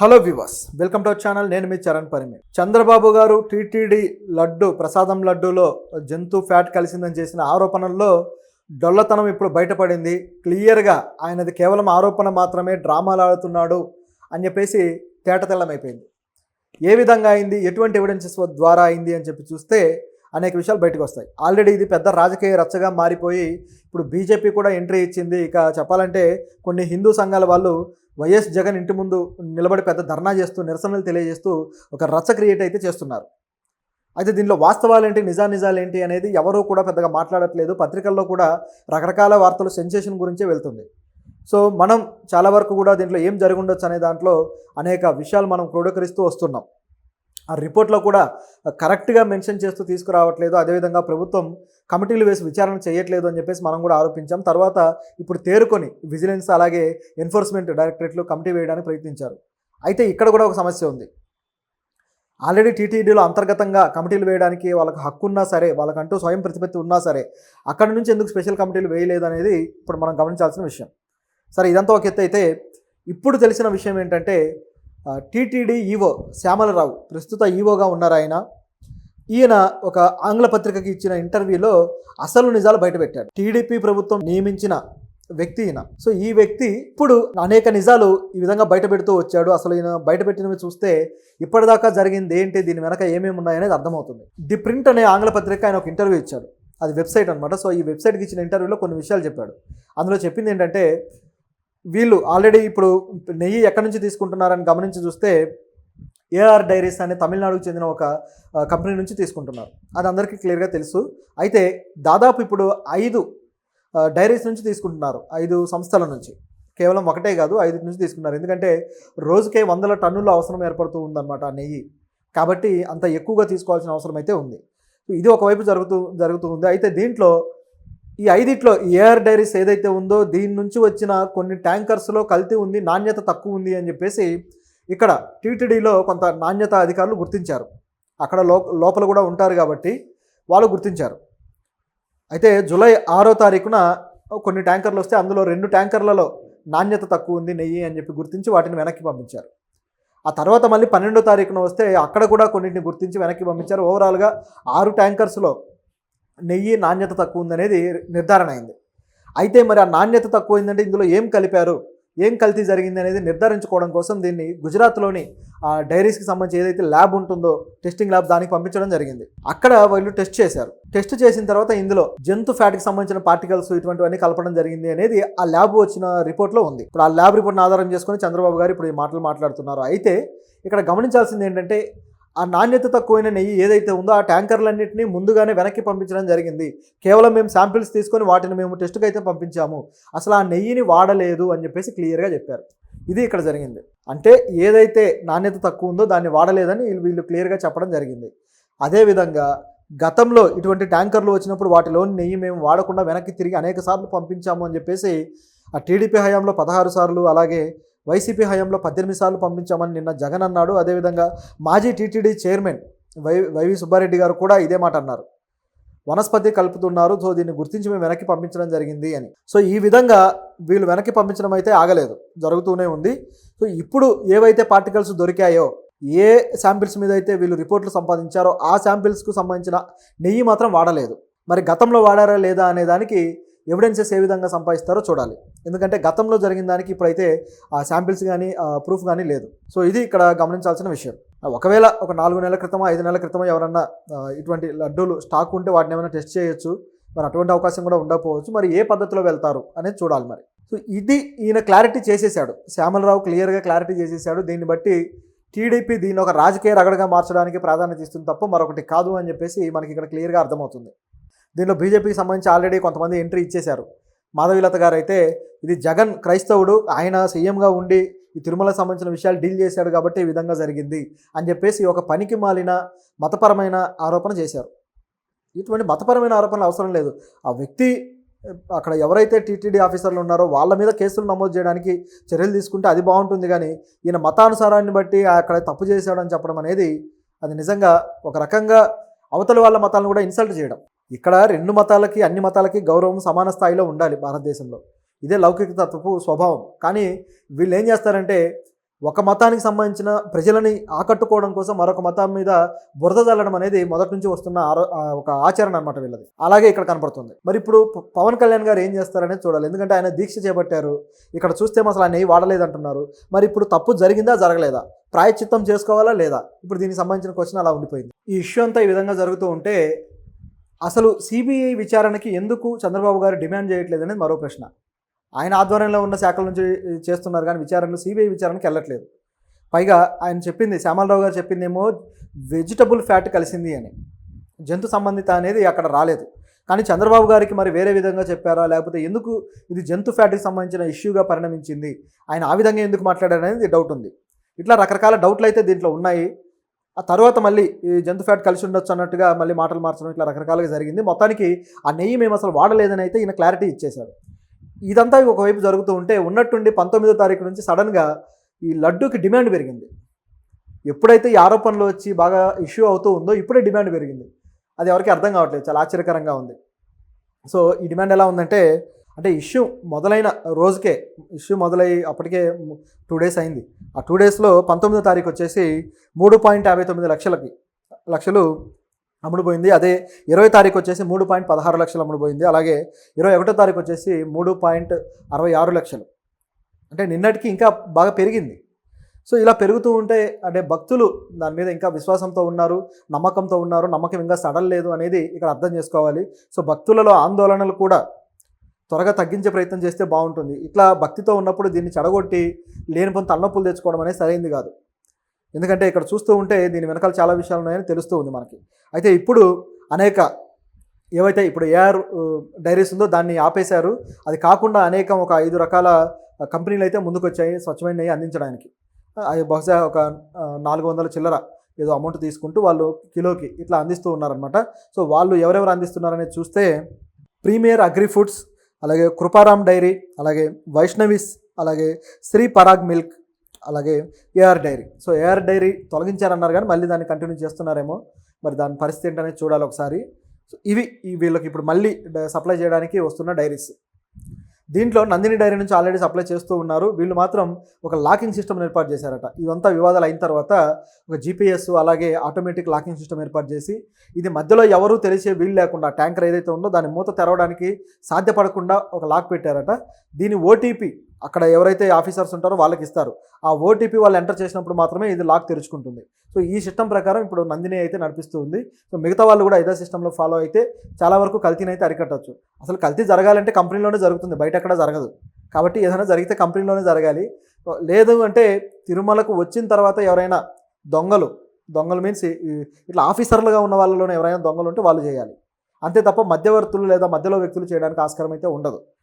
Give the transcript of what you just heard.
Hello viewers, welcome to our channel. నేను మీ చరణ్ పరిమే. చంద్రబాబు గారు TTD laddu ప్రసాదం లడ్డూలో జంతు ఫ్యాట్ కలిసిందని చేసిన ఆరోపణల్లో డొల్లతనం ఇప్పుడు బయటపడింది. క్లియర్గా ఆయనది కేవలం ఆరోపణ మాత్రమే, డ్రామాలు ఆడుతున్నాడు అని చెప్పేసి తేటతెల్లమైపోయింది. ఏ విధంగా అయింది, ఎటువంటి ఎవిడెన్సెస్ ద్వారా అయింది అని చెప్పి చూస్తే అనేక విషయాలు బయటకు వస్తాయి. ఆల్రెడీ ఇది పెద్ద రాజకీయ రచ్చగా మారిపోయి ఇప్పుడు బీజేపీ కూడా ఎంట్రీ ఇచ్చింది. ఇక చెప్పాలంటే కొన్ని హిందూ సంఘాల వాళ్ళు వైఎస్ జగన్ ఇంటి ముందు నిలబడి పెద్ద ధర్నా చేస్తూ నిరసనలు తెలియజేస్తూ ఒక రచ్చ క్రియేట్ అయితే చేస్తున్నారు. అయితే దీనిలో వాస్తవాలేంటి, నిజాలేంటి అనేది ఎవరూ కూడా పెద్దగా మాట్లాడట్లేదు. పత్రికల్లో కూడా రకరకాల వార్తలు సెన్సేషన్ గురించే వెళ్తుంది. సో మనం చాలా వరకు కూడా దీంట్లో ఏం జరిగి ఉండొచ్చు అనే దాంట్లో అనేక విషయాలు మనం క్రోడీకరిస్తూ వస్తున్నాం. ఆ రిపోర్ట్లో కూడా కరెక్ట్గా మెన్షన్ చేస్తూ తీసుకురావట్లేదు. అదేవిధంగా ప్రభుత్వం కమిటీలు వేసి విచారణ చేయట్లేదు అని చెప్పేసి మనం కూడా ఆరోపించాం. తర్వాత ఇప్పుడు తేరుకొని విజిలెన్స్ అలాగే ఎన్ఫోర్స్మెంట్ డైరెక్టరేట్లు కమిటీ వేయడానికి ప్రయత్నించారు. అయితే ఇక్కడ కూడా ఒక సమస్య ఉంది. ఆల్రెడీ టీటీడీలో అంతర్గతంగా కమిటీలు వేయడానికి వాళ్ళకి హక్కు ఉన్నా సరే, వాళ్ళకంటూ స్వయం ప్రతిపత్తి ఉన్నా సరే, అక్కడి నుంచి ఎందుకు స్పెషల్ కమిటీలు వేయలేదు అనేది ఇప్పుడు మనం గమనించాల్సిన విషయం. సరే, ఇదంతా ఒక ఎత్తు అయితే ఇప్పుడు తెలిసిన విషయం ఏంటంటే టీటీడీ ఈవో శ్యామలరావు ప్రస్తుత ఈవోగా ఉన్నారు. ఈయన ఒక ఆంగ్ల పత్రికకి ఇచ్చిన ఇంటర్వ్యూలో అసలు నిజాలు బయటపెట్టాడు. టీడీపీ ప్రభుత్వం నియమించిన వ్యక్తి ఈయన. సో ఈ వ్యక్తి ఇప్పుడు అనేక నిజాలు ఈ విధంగా బయటపెడుతూ వచ్చాడు. అసలు ఈయన బయటపెట్టినవి చూస్తే ఇప్పటిదాకా జరిగింది ఏంటి, దీని వెనక ఏమేమి ఉన్నాయనేది అర్థమవుతుంది. ది ప్రింట్ అనే ఆంగ్ల పత్రిక ఆయన ఒక ఇంటర్వ్యూ ఇచ్చాడు. అది వెబ్సైట్ అనమాట. సో ఈ వెబ్సైట్కి ఇచ్చిన ఇంటర్వ్యూలో కొన్ని విషయాలు చెప్పాడు. అందులో చెప్పింది ఏంటంటే వీళ్ళు ఆల్రెడీ ఇప్పుడు నెయ్యి ఎక్కడి నుంచి తీసుకుంటున్నారని గమనించి చూస్తే ఏఆర్ డైరీస్ అనే తమిళనాడుకు చెందిన ఒక కంపెనీ నుంచి తీసుకుంటున్నారు. అది అందరికీ క్లియర్గా తెలుసు. అయితే దాదాపు ఇప్పుడు 5 డైరీస్ నుంచి తీసుకుంటున్నారు, 5 సంస్థల నుంచి. కేవలం ఒకటే కాదు, 5 నుంచి తీసుకున్నారు. ఎందుకంటే రోజుకే 100 టన్నుల అవసరం ఏర్పడుతూ ఉందన్నమాట ఆ నెయ్యి. కాబట్టి అంత ఎక్కువగా తీసుకోవాల్సిన అవసరం అయితే ఉంది. ఇది ఒకవైపు జరుగుతూ ఉంది. అయితే దీంట్లో ఈ 5 ఏఆర్ డైరీస్ ఏదైతే ఉందో దీని నుంచి వచ్చిన కొన్ని ట్యాంకర్స్లో కల్తీ ఉంది, నాణ్యత తక్కువ ఉంది అని చెప్పేసి ఇక్కడ టీటీడీలో కొంత నాణ్యత అధికారులు గుర్తించారు. అక్కడ లోపల కూడా ఉంటారు కాబట్టి వాళ్ళు గుర్తించారు. అయితే జూలై 6వ తారీఖున కొన్ని ట్యాంకర్లు వస్తే అందులో 2 ట్యాంకర్లలో నాణ్యత తక్కువ ఉంది నెయ్యి అని చెప్పి గుర్తించి వాటిని వెనక్కి పంపించారు. ఆ తర్వాత మళ్ళీ 12వ తారీఖున వస్తే అక్కడ కూడా కొన్నింటిని గుర్తించి వెనక్కి పంపించారు. ఓవరాల్గా 6 ట్యాంకర్స్లో నెయ్యి నాణ్యత తక్కువ ఉందనేది నిర్ధారణ అయింది. అయితే మరి ఆ నాణ్యత తక్కువ అయిందంటే ఇందులో ఏం కలిపారు, ఏం కల్తీ జరిగింది అనేది నిర్ధారించుకోవడం కోసం దీన్ని గుజరాత్లోని ఆ డైరీస్కి సంబంధించి ఏదైతే ల్యాబ్ ఉంటుందో టెస్టింగ్ ల్యాబ్ దానికి పంపించడం జరిగింది. అక్కడ వాళ్ళు టెస్ట్ చేశారు. టెస్ట్ చేసిన తర్వాత ఇందులో జంతు ఫ్యాట్కి సంబంధించిన పార్టికల్స్ ఇటువంటివన్నీ కలపడం జరిగింది అనేది ఆ ల్యాబ్ వచ్చిన రిపోర్ట్లో ఉంది. ఇప్పుడు ఆ ల్యాబ్ రిపోర్ట్ని ఆధారం చేసుకొని చంద్రబాబు గారు ఇప్పుడు ఈ మాటలు మాట్లాడుతున్నారు. అయితే ఇక్కడ గమనించాల్సింది ఏంటంటే ఆ నాణ్యత తక్కువైన నెయ్యి ఏదైతే ఉందో ఆ ట్యాంకర్లన్నింటినీ ముందుగానే వెనక్కి పంపించడం జరిగింది. కేవలం మేము శాంపిల్స్ తీసుకొని వాటిని మేము టెస్ట్కి అయితే పంపించాము, అసలు ఆ నెయ్యిని వాడలేదు అని చెప్పేసి క్లియర్గా చెప్పారు. ఇది ఇక్కడ జరిగింది. అంటే ఏదైతే నాణ్యత తక్కువ ఉందో దాన్ని వాడలేదని వీళ్ళు క్లియర్గా చెప్పడం జరిగింది. అదేవిధంగా గతంలో ఇటువంటి ట్యాంకర్లు వచ్చినప్పుడు వాటిలోని నెయ్యి మేము వాడకుండా వెనక్కి తిరిగి అనేక సార్లు పంపించాము అని చెప్పేసి ఆ టీడీపీ హయాంలో 16 సార్లు, అలాగే వైసీపీ హయాంలో 18 సార్లు పంపించామని నిన్న జగన్ అన్నాడు. అదేవిధంగా మాజీ టీటీడీ చైర్మన్ వైవి సుబ్బారెడ్డి గారు కూడా ఇదే మాట అన్నారు. వనస్పతి కలుపుతున్నారు, సో దీన్ని గుర్తించి మేము వెనక్కి పంపించడం జరిగింది అని. సో ఈ విధంగా వీళ్ళు వెనక్కి పంపించడం అయితే ఆగలేదు, జరుగుతూనే ఉంది. సో ఇప్పుడు ఏవైతే పార్టికల్స్ దొరికాయో, ఏ శాంపిల్స్ మీద అయితే వీళ్ళు రిపోర్ట్లు సంపాదించారో ఆ శాంపిల్స్కు సంబంధించిన నెయ్యి మాత్రం వాడలేదు. మరి గతంలో వాడారా లేదా అనే దానికి ఎవిడెన్సెస్ ఏ విధంగా సంపాదిస్తారో చూడాలి. ఎందుకంటే గతంలో జరిగిన దానికి ఇప్పుడైతే ఆ శాంపిల్స్ కానీ ప్రూఫ్ కానీ లేదు. సో ఇది ఇక్కడ గమనించాల్సిన విషయం. ఒకవేళ ఒక 4 నెలల క్రితమో 5 నెలల క్రితమో ఎవరన్నా ఇటువంటి లడ్డూలు స్టాక్ ఉంటే వాటిని ఏమైనా టెస్ట్ చేయొచ్చు. మరి అటువంటి అవకాశం కూడా ఉండకపోవచ్చు. మరి ఏ పద్ధతిలో వెళ్తారు అనేది చూడాలి. మరి సో ఇది ఈయన క్లారిటీ చేసేసాడు, శ్యామలరావు క్లియర్గా క్లారిటీ చేసేసాడు. దీన్ని బట్టి టీడీపీ దీన్ని ఒక రాజకీయ రగడగా మార్చడానికి ప్రాధాన్యత ఇస్తుంది తప్ప మరొకటి కాదు అని చెప్పేసి మనకి ఇక్కడ క్లియర్గా అర్థమవుతుంది. దీనిలో బీజేపీకి సంబంధించి ఆల్రెడీ కొంతమంది ఎంట్రీ ఇచ్చేశారు. మాధవీలత గారు అయితే ఇది జగన్ క్రైస్తవుడు, ఆయన సీఎంగా ఉండి ఈ తిరుమలకు సంబంధించిన విషయాలు డీల్ చేశాడు కాబట్టి ఈ విధంగా జరిగింది అని చెప్పేసి ఒక పనికి మాలిన మతపరమైన ఆరోపణ చేశారు. ఇటువంటి మతపరమైన ఆరోపణలు అవసరం లేదు. ఆ వ్యక్తి అక్కడ ఎవరైతే టీటీడీ ఆఫీసర్లు ఉన్నారో వాళ్ళ మీద కేసులు నమోదు చేయడానికి చర్యలు తీసుకుంటే అది బాగుంటుంది. కానీ ఈయన మతానుసారాన్ని బట్టి అక్కడ తప్పు చేశాడని చెప్పడం అనేది అది నిజంగా ఒక రకంగా అవతల వాళ్ళ మతాలను కూడా ఇన్సల్ట్ చేయడం. ఇక్కడ 2 మతాలకి అన్ని మతాలకి గౌరవం సమాన స్థాయిలో ఉండాలి భారతదేశంలో. ఇదే లౌకిక తత్వపు స్వభావం. కానీ వీళ్ళు ఏం చేస్తారంటే ఒక మతానికి సంబంధించిన ప్రజలని ఆకట్టుకోవడం కోసం మరొక మతం మీద బురద చల్లడం అనేది మొదటి నుంచి వస్తున్న ఒక ఆచరణ అనమాట వీళ్ళది. అలాగే ఇక్కడ కనపడుతుంది. మరి ఇప్పుడు పవన్ కళ్యాణ్ గారు ఏం చేస్తారనేది చూడాలి. ఎందుకంటే ఆయన దీక్ష చేపట్టారు. ఇక్కడ చూస్తే అసలు ఆయన నెయ్యి వాడలేదంటున్నారు. మరి ఇప్పుడు తప్పు జరిగిందా జరగలేదా, ప్రాయశ్చిత్తం చేసుకోవాలా లేదా, ఇప్పుడు దీనికి సంబంధించిన క్వశ్చన్ అలా ఉండిపోయింది. ఈ ఇష్యూ అంతా ఈ విధంగా జరుగుతూ ఉంటే అసలు సిబిఐ విచారణకి ఎందుకు చంద్రబాబు గారు డిమాండ్ చేయట్లేదు అనేది మరో ప్రశ్న. ఆయన ఆధ్వర్యంలో ఉన్న శాఖల నుంచి చేస్తున్నారు కానీ విచారణలు సిబిఐ విచారణకి వెళ్ళట్లేదు. పైగా ఆయన చెప్పింది, శ్యామలరావు గారు చెప్పిందేమో వెజిటబుల్ ఫ్యాట్ కలిసింది అని, జంతు సంబంధిత అనేది అక్కడ రాలేదు. కానీ చంద్రబాబు గారికి మరి వేరే విధంగా చెప్పారా, లేకపోతే ఎందుకు ఇది జంతు ఫ్యాట్కి సంబంధించిన ఇష్యూగా పరిణమించింది, ఆయన ఆ విధంగా ఎందుకు మాట్లాడారనేది డౌట్ ఉంది. ఇట్లా రకరకాల డౌట్లు అయితే దీంట్లో ఉన్నాయి. ఆ తర్వాత మళ్ళీ ఈ జంతు ఫ్యాట్ కలిసి ఉండొచ్చు అన్నట్టుగా మళ్ళీ మాటలు మార్చడం ఇట్లా రకరకాలుగా జరిగింది. మొత్తానికి ఆ నెయ్యి మేము అసలు వాడలేదని అయితే ఈయన క్లారిటీ ఇచ్చేశారు. ఇదంతా ఒకవైపు జరుగుతూ ఉంటే ఉన్నట్టుండి 19వ తారీఖు నుంచి సడన్గా ఈ లడ్డూకి డిమాండ్ పెరిగింది. ఎప్పుడైతే ఈ ఆరోపణలు వచ్చి బాగా ఇష్యూ అవుతూ ఉందో ఇప్పుడే డిమాండ్ పెరిగింది. అది ఎవరికి అర్థం కావట్లేదు, చాలా ఆశ్చర్యకరంగా ఉంది. సో ఈ డిమాండ్ ఎలా ఉందంటే, అంటే ఇష్యూ మొదలైన రోజుకే, ఇష్యూ మొదలై అప్పటికే 2 days అయింది. ఆ 2 daysలో 19వ తారీఖు వచ్చేసి 3.59 లక్షలు అమ్ముడుపోయింది. అదే 20వ తారీఖు వచ్చేసి 3.16 లక్షలు అమ్ముడుపోయింది. అలాగే 21వ తారీఖు వచ్చేసి 3.66 లక్షలు. అంటే నిన్నటికి ఇంకా బాగా పెరిగింది. సో ఇలా పెరుగుతూ ఉంటే అంటే భక్తులు దాని మీద ఇంకా విశ్వాసంతో ఉన్నారు, నమ్మకంతో ఉన్నారు, నమ్మకం ఇంకా సడలేదు అనేది ఇక్కడ అర్థం చేసుకోవాలి. సో భక్తులలో ఆందోళనలు కూడా త్వరగా తగ్గించే ప్రయత్నం చేస్తే బాగుంటుంది. ఇట్లా భక్తితో ఉన్నప్పుడు దీన్ని చెడగొట్టి లేనిపోని తలనొప్పులు తెచ్చుకోవడం అనేది సరైంది కాదు. ఎందుకంటే ఇక్కడ చూస్తూ ఉంటే దీని వెనకాల చాలా విషయాలు ఉన్నాయని తెలుస్తూ ఉంది మనకి. అయితే ఇప్పుడు అనేక ఏవైతే ఇప్పుడు ఏఆర్ డైరీస్ ఉందో దాన్ని ఆపేశారు. అది కాకుండా అనేకం ఒక 5 రకాల కంపెనీలు అయితే ముందుకు వచ్చాయి స్వచ్ఛమైన నెయ్యి అందించడానికి. అది బహుశా ఒక 400 చిల్లర ఏదో అమౌంట్ తీసుకుంటూ వాళ్ళు కిలోకి ఇట్లా అందిస్తూ ఉన్నారనమాట. సో వాళ్ళు ఎవరెవరు అందిస్తున్నారనేది చూస్తే ప్రీమియర్ అగ్రి ఫుడ్స్, అలాగే కృపారామ్ డైరీ, అలాగే వైష్ణవిస్, అలాగే శ్రీ పరాగ్ మిల్క్, అలాగే AR dairy. So AR dairy తొలగించారన్నారు కానీ మళ్ళీ దాన్ని కంటిన్యూ చేస్తున్నారేమో, మరి దాని పరిస్థితి ఏంటనేది చూడాలి ఒకసారి. సో ఇవి వీళ్ళకి ఇప్పుడు మళ్ళీ సప్లై చేయడానికి వస్తున్న డైరీస్. దీంట్లో నందిని డైరీ నుంచి ఆల్రెడీ సప్లై చేస్తూ ఉన్నారు. వీళ్ళు మాత్రం ఒక లాకింగ్ సిస్టమ్ ఏర్పాటు చేశారట. ఇదంతా వివాదాలు అయిన తర్వాత ఒక జీపీఎస్ అలాగే ఆటోమేటిక్ లాకింగ్ సిస్టమ్ ఏర్పాటు చేసి ఇది మధ్యలో ఎవరూ తెలిసే వీలు లేకుండా ట్యాంకర్ ఏదైతే ఉందో దాని మూత తెరవడానికి సాధ్యపడకుండా ఒక లాక్ పెట్టారట. దీని ఓటీపీ అక్కడ ఎవరైతే ఆఫీసర్స్ ఉంటారో వాళ్ళకి ఇస్తారు. ఆ ఓటీపీ వాళ్ళు ఎంటర్ చేసినప్పుడు మాత్రమే ఇది లాక్ తెరుచుకుంటుంది. సో ఈ సిస్టమ్ ప్రకారం ఇప్పుడు నందిని అయితే నడిపిస్తూ ఉంది. సో మిగతా వాళ్ళు కూడా ఇదే సిస్టంలో ఫాలో అయితే చాలా వరకు కల్తీని అయితే అరికట్టవచ్చు. అసలు కల్తీ జరగాలంటే కంపెనీలోనే జరుగుతుంది, బయట ఎక్కడ జరగదు. కాబట్టి ఏదైనా జరిగితే కంపెనీలోనే జరగాలి. లేదు అంటే తిరుమలకు వచ్చిన తర్వాత ఎవరైనా దొంగలు మీన్స్ ఇట్లా ఆఫీసర్లుగా ఉన్న వాళ్ళలోనే ఎవరైనా దొంగలు ఉంటే వాళ్ళు చేయాలి. అంతే తప్ప మధ్యవర్తులు లేదా మధ్యలో వ్యక్తులు చేయడానికి ఆస్కారం అయితే ఉండదు.